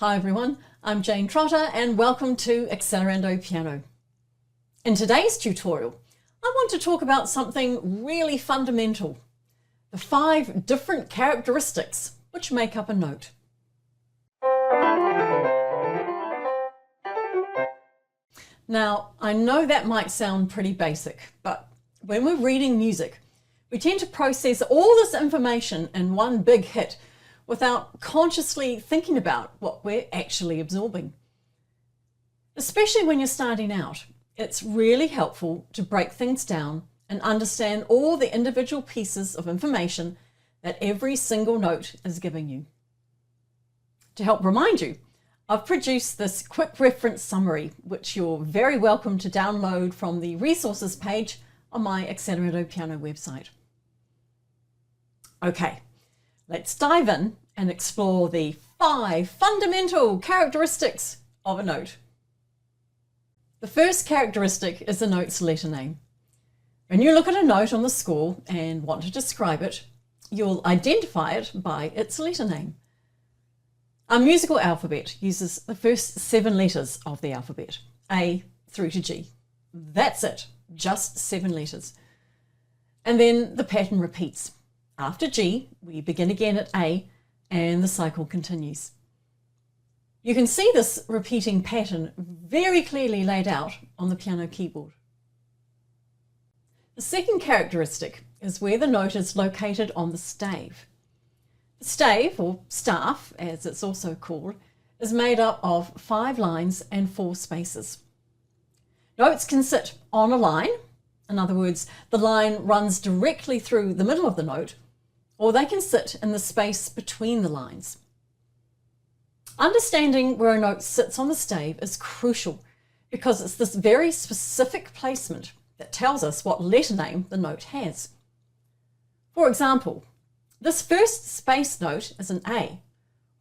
Hi everyone, I'm Jane Trotter and welcome to Accelerando Piano. In today's tutorial, I want to talk about something really fundamental, the 5 different characteristics which make up a note. Now, I know that might sound pretty basic, but when we're reading music, we tend to process all this information in one big hit without consciously thinking about what we're actually absorbing. Especially when you're starting out, it's really helpful to break things down and understand all the individual pieces of information that every single note is giving you. To help remind you, I've produced this quick reference summary, which you're very welcome to download from the resources page on my Accelerando Piano website. Okay, let's dive in and explore the 5 fundamental characteristics of a note. The first characteristic is the note's letter name. When you look at a note on the score and want to describe it, you'll identify it by its letter name. Our musical alphabet uses the first 7 letters of the alphabet, A through to G. That's it, just 7 letters. And then the pattern repeats. After G, we begin again at A, and the cycle continues. You can see this repeating pattern very clearly laid out on the piano keyboard. The second characteristic is where the note is located on the stave. The stave, or staff as it's also called, is made up of 5 lines and 4 spaces. Notes can sit on a line, in other words, the line runs directly through the middle of the note, or they can sit in the space between the lines. Understanding where a note sits on the stave is crucial because it's this very specific placement that tells us what letter name the note has. For example, this first space note is an A,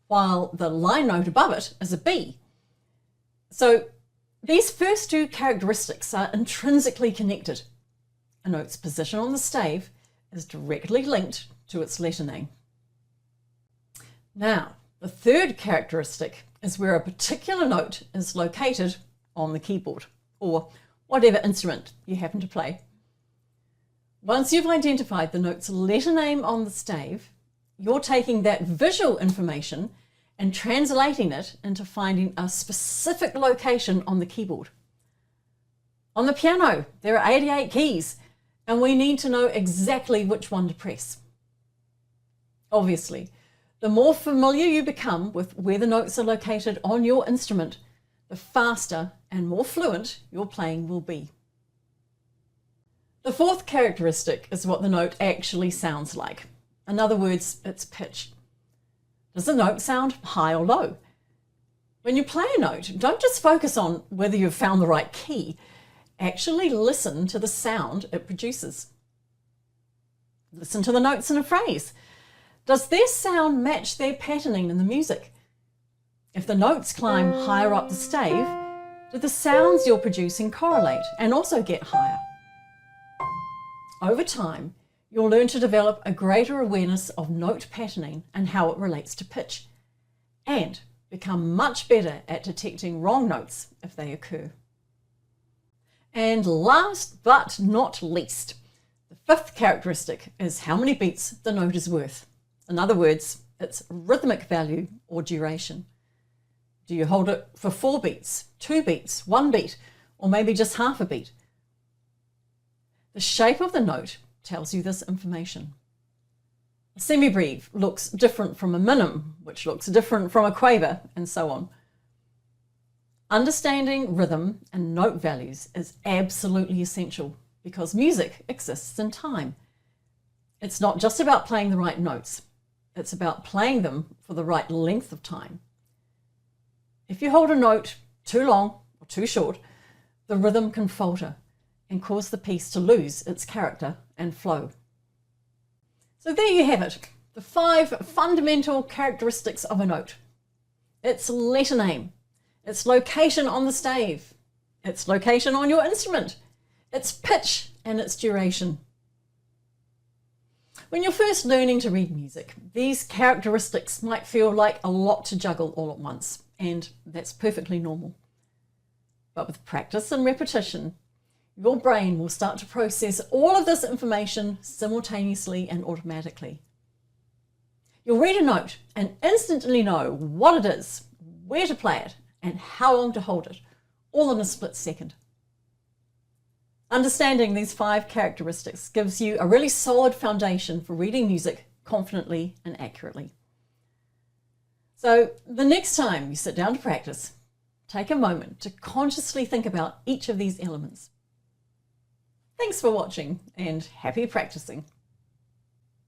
while the line note above it is a B. So these first 2 characteristics are intrinsically connected. A note's position on the stave is directly linked to its letter name. Now, the third characteristic is where a particular note is located on the keyboard, or whatever instrument you happen to play. Once you've identified the note's letter name on the stave, you're taking that visual information and translating it into finding a specific location on the keyboard. On the piano, there are 88 keys, and we need to know exactly which one to press. Obviously, the more familiar you become with where the notes are located on your instrument, the faster and more fluent your playing will be. The fourth characteristic is what the note actually sounds like. In other words, its pitch. Does the note sound high or low? When you play a note, don't just focus on whether you've found the right key. Actually listen to the sound it produces. Listen to the notes in a phrase. Does their sound match their patterning in the music? If the notes climb higher up the stave, do the sounds you're producing correlate and also get higher? Over time, you'll learn to develop a greater awareness of note patterning and how it relates to pitch, and become much better at detecting wrong notes if they occur. And last but not least, the 5th characteristic is how many beats the note is worth. In other words, its rhythmic value or duration. Do you hold it for 4 beats, 2 beats, 1 beat, or maybe just half a beat? The shape of the note tells you this information. A semibreve looks different from a minim, which looks different from a quaver, and so on. Understanding rhythm and note values is absolutely essential because music exists in time. It's not just about playing the right notes. It's about playing them for the right length of time. If you hold a note too long or too short, the rhythm can falter and cause the piece to lose its character and flow. So there you have it, the 5 fundamental characteristics of a note. Its letter name, its location on the stave, its location on your instrument, its pitch and its duration. When you're first learning to read music, these characteristics might feel like a lot to juggle all at once, and that's perfectly normal. But with practice and repetition, your brain will start to process all of this information simultaneously and automatically. You'll read a note and instantly know what it is, where to play it, and how long to hold it, all in a split second. Understanding these 5 characteristics gives you a really solid foundation for reading music confidently and accurately. So the next time you sit down to practice, take a moment to consciously think about each of these elements. Thanks for watching and happy practicing.